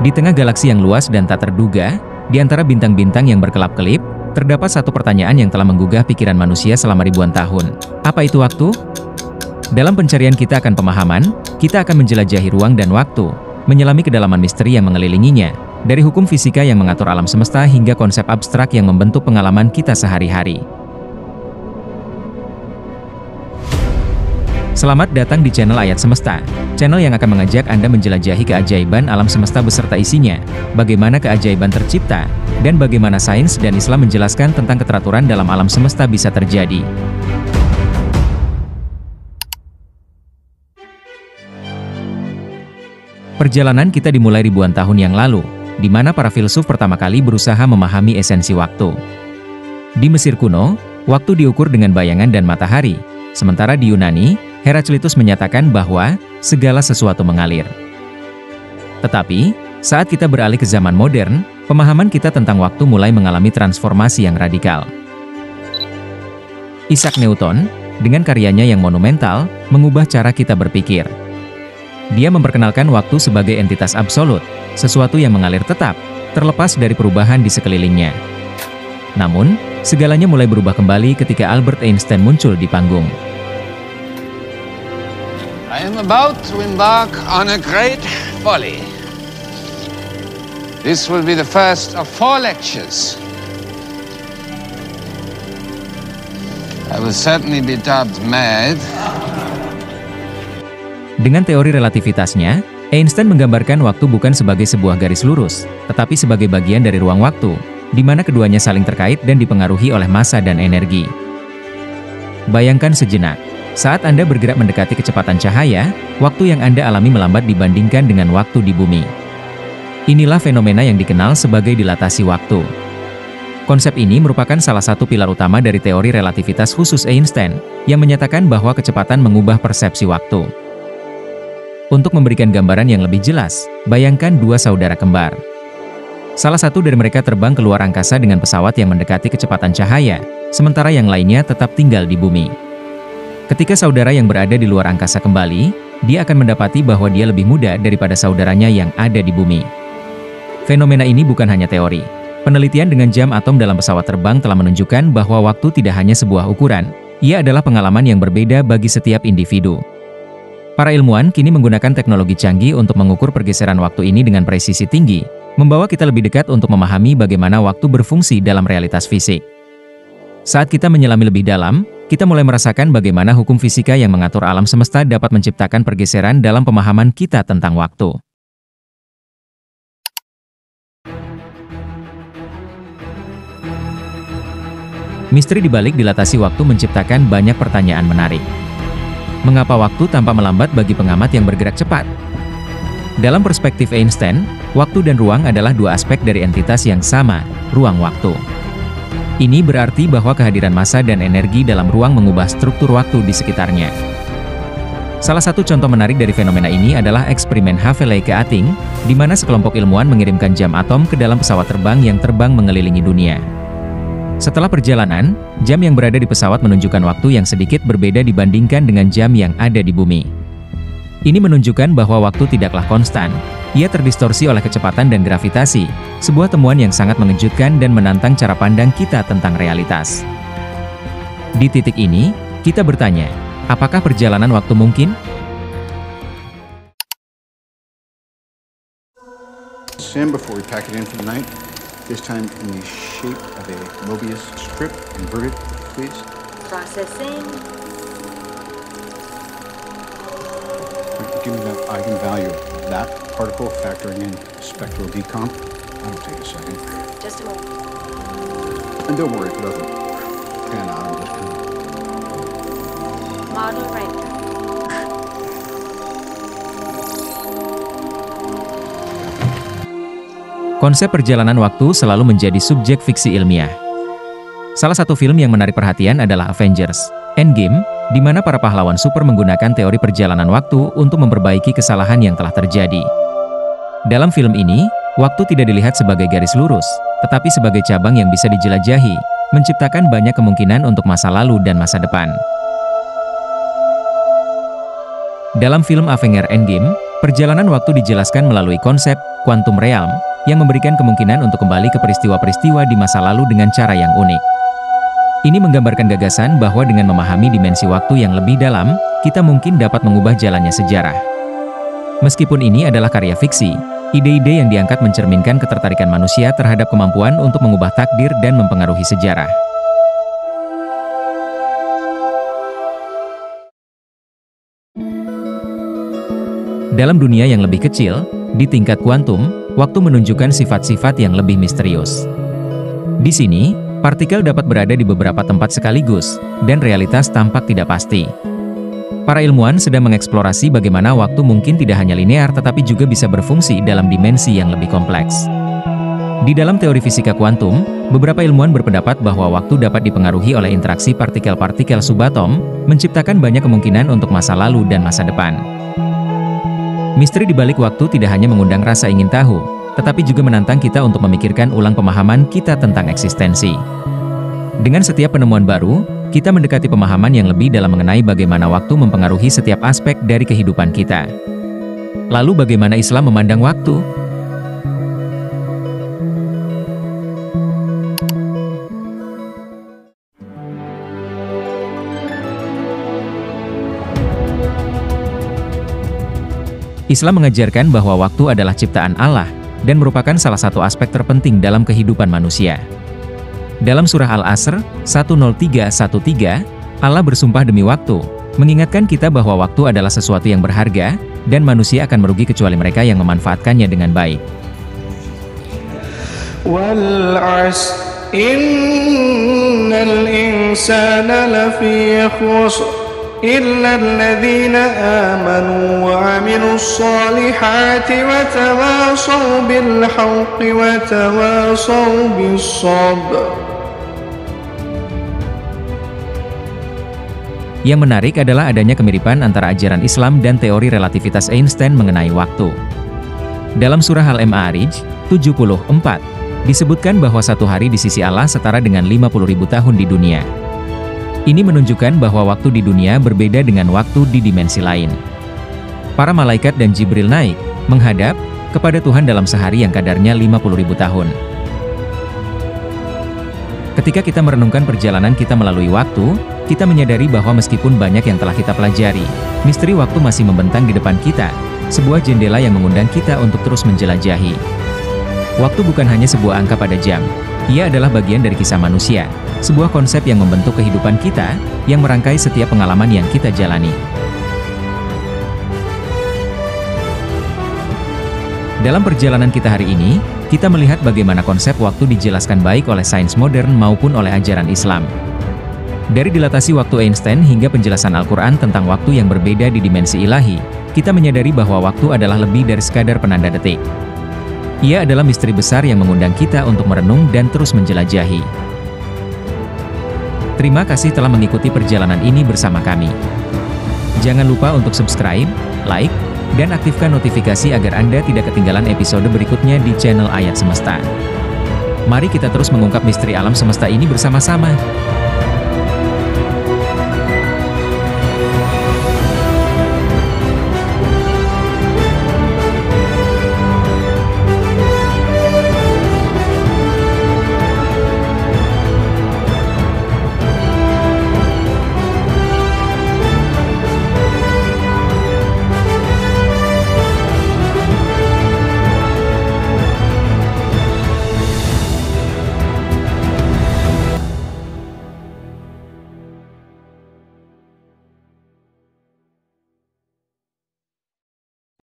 Di tengah galaksi yang luas dan tak terduga, di antara bintang-bintang yang berkelap-kelip, terdapat satu pertanyaan yang telah menggugah pikiran manusia selama ribuan tahun. Apa itu waktu? Dalam pencarian kita akan pemahaman, kita akan menjelajahi ruang dan waktu, menyelami kedalaman misteri yang mengelilinginya, dari hukum fisika yang mengatur alam semesta hingga konsep abstrak yang membentuk pengalaman kita sehari-hari. Selamat datang di channel Ayat Semesta, channel yang akan mengajak Anda menjelajahi keajaiban alam semesta beserta isinya, bagaimana keajaiban tercipta, dan bagaimana sains dan Islam menjelaskan tentang keteraturan dalam alam semesta bisa terjadi. Perjalanan kita dimulai ribuan tahun yang lalu, di mana para filsuf pertama kali berusaha memahami esensi waktu. Di Mesir kuno, waktu diukur dengan bayangan dan matahari, sementara di Yunani, Heraklitus menyatakan bahwa segala sesuatu mengalir. Tetapi, saat kita beralih ke zaman modern, pemahaman kita tentang waktu mulai mengalami transformasi yang radikal. Isaac Newton, dengan karyanya yang monumental, mengubah cara kita berpikir. Dia memperkenalkan waktu sebagai entitas absolut, sesuatu yang mengalir tetap, terlepas dari perubahan di sekelilingnya. Namun, segalanya mulai berubah kembali ketika Albert Einstein muncul di panggung. I am about to embark on a great folly. This will be the first of 4 lectures. I will certainly be dubbed mad. Dengan teori relativitasnya, Einstein menggambarkan waktu bukan sebagai sebuah garis lurus, tetapi sebagai bagian dari ruang waktu, di mana keduanya saling terkait dan dipengaruhi oleh massa dan energi. Bayangkan sejenak. Saat Anda bergerak mendekati kecepatan cahaya, waktu yang Anda alami melambat dibandingkan dengan waktu di bumi. Inilah fenomena yang dikenal sebagai dilatasi waktu. Konsep ini merupakan salah satu pilar utama dari teori relativitas khusus Einstein, yang menyatakan bahwa kecepatan mengubah persepsi waktu. Untuk memberikan gambaran yang lebih jelas, bayangkan 2 saudara kembar. Salah satu dari mereka terbang ke luar angkasa dengan pesawat yang mendekati kecepatan cahaya, sementara yang lainnya tetap tinggal di bumi. Ketika saudara yang berada di luar angkasa kembali, dia akan mendapati bahwa dia lebih muda daripada saudaranya yang ada di bumi. Fenomena ini bukan hanya teori. Penelitian dengan jam atom dalam pesawat terbang telah menunjukkan bahwa waktu tidak hanya sebuah ukuran, ia adalah pengalaman yang berbeda bagi setiap individu. Para ilmuwan kini menggunakan teknologi canggih untuk mengukur pergeseran waktu ini dengan presisi tinggi, membawa kita lebih dekat untuk memahami bagaimana waktu berfungsi dalam realitas fisik. Saat kita menyelami lebih dalam, kita mulai merasakan bagaimana hukum fisika yang mengatur alam semesta dapat menciptakan pergeseran dalam pemahaman kita tentang waktu. Misteri di balik dilatasi waktu menciptakan banyak pertanyaan menarik. Mengapa waktu tampak melambat bagi pengamat yang bergerak cepat? Dalam perspektif Einstein, waktu dan ruang adalah 2 aspek dari entitas yang sama, ruang-waktu. Ini berarti bahwa kehadiran massa dan energi dalam ruang mengubah struktur waktu di sekitarnya. Salah satu contoh menarik dari fenomena ini adalah eksperimen Havelaar-Keating, di mana sekelompok ilmuwan mengirimkan jam atom ke dalam pesawat terbang yang terbang mengelilingi dunia. Setelah perjalanan, jam yang berada di pesawat menunjukkan waktu yang sedikit berbeda dibandingkan dengan jam yang ada di bumi. Ini menunjukkan bahwa waktu tidaklah konstan. Ia terdistorsi oleh kecepatan dan gravitasi, sebuah temuan yang sangat mengejutkan dan menantang cara pandang kita tentang realitas. Di titik ini, kita bertanya, apakah perjalanan waktu mungkin? Sand before we pack it in for the night. This time in the shape of a Mobius strip. Invert it, please. Processing. Give me that eigenvalue of that particle factoring in spectral decomp. That'll take a second. Just a moment. And don't worry if it doesn't pan out. I'm just gonna... Model render. Konsep perjalanan waktu selalu menjadi subjek fiksi ilmiah. Salah satu film yang menarik perhatian adalah Avengers Endgame, di mana para pahlawan super menggunakan teori perjalanan waktu untuk memperbaiki kesalahan yang telah terjadi. Dalam film ini, waktu tidak dilihat sebagai garis lurus, tetapi sebagai cabang yang bisa dijelajahi, menciptakan banyak kemungkinan untuk masa lalu dan masa depan. Dalam film Avengers Endgame, Perjalanan waktu dijelaskan melalui konsep quantum realm yang memberikan kemungkinan untuk kembali ke peristiwa-peristiwa di masa lalu dengan cara yang unik. Ini menggambarkan gagasan bahwa dengan memahami dimensi waktu yang lebih dalam, kita mungkin dapat mengubah jalannya sejarah. Meskipun ini adalah karya fiksi, ide-ide yang diangkat mencerminkan ketertarikan manusia terhadap kemampuan untuk mengubah takdir dan mempengaruhi sejarah. Dalam dunia yang lebih kecil, di tingkat kuantum, waktu menunjukkan sifat-sifat yang lebih misterius. Di sini, partikel dapat berada di beberapa tempat sekaligus, dan realitas tampak tidak pasti. Para ilmuwan sedang mengeksplorasi bagaimana waktu mungkin tidak hanya linear tetapi juga bisa berfungsi dalam dimensi yang lebih kompleks. Di dalam teori fisika kuantum, beberapa ilmuwan berpendapat bahwa waktu dapat dipengaruhi oleh interaksi partikel-partikel subatom, menciptakan banyak kemungkinan untuk masa lalu dan masa depan. Misteri di balik waktu tidak hanya mengundang rasa ingin tahu, tetapi juga menantang kita untuk memikirkan ulang pemahaman kita tentang eksistensi. Dengan setiap penemuan baru, kita mendekati pemahaman yang lebih dalam mengenai bagaimana waktu mempengaruhi setiap aspek dari kehidupan kita. Lalu bagaimana Islam memandang waktu? Islam mengajarkan bahwa waktu adalah ciptaan Allah, dan merupakan salah satu aspek terpenting dalam kehidupan manusia. Dalam surah Al-Asr, 103:13, Allah bersumpah demi waktu, mengingatkan kita bahwa waktu adalah sesuatu yang berharga, dan manusia akan merugi kecuali mereka yang memanfaatkannya dengan baik. Wal 'asr, innal insana lafi khusr. إلا الذين آمنوا وعملوا الصالحات وتواصوا بالحق وتواصوا بالصبر. Yang menarik adalah adanya kemiripan antara ajaran Islam dan teori relativitas Einstein mengenai waktu. Dalam surah Al-Ma'arij 74, disebutkan bahwa satu hari di sisi Allah setara dengan 50.000 tahun di dunia. Ini menunjukkan bahwa waktu di dunia berbeda dengan waktu di dimensi lain. Para malaikat dan Jibril naik, menghadap kepada Tuhan dalam sehari yang kadarnya 50.000 tahun. Ketika kita merenungkan perjalanan kita melalui waktu, kita menyadari bahwa meskipun banyak yang telah kita pelajari, misteri waktu masih membentang di depan kita, sebuah jendela yang mengundang kita untuk terus menjelajahi. Waktu bukan hanya sebuah angka pada jam, ia adalah bagian dari kisah manusia, sebuah konsep yang membentuk kehidupan kita, yang merangkai setiap pengalaman yang kita jalani. Dalam perjalanan kita hari ini, kita melihat bagaimana konsep waktu dijelaskan baik oleh sains modern maupun oleh ajaran Islam. Dari dilatasi waktu Einstein hingga penjelasan Al-Quran tentang waktu yang berbeda di dimensi ilahi, kita menyadari bahwa waktu adalah lebih dari sekadar penanda detik. Ia adalah misteri besar yang mengundang kita untuk merenung dan terus menjelajahi. Terima kasih telah mengikuti perjalanan ini bersama kami. Jangan lupa untuk subscribe, like, dan aktifkan notifikasi agar Anda tidak ketinggalan episode berikutnya di channel Ayat Semesta. Mari kita terus mengungkap misteri alam semesta ini bersama-sama.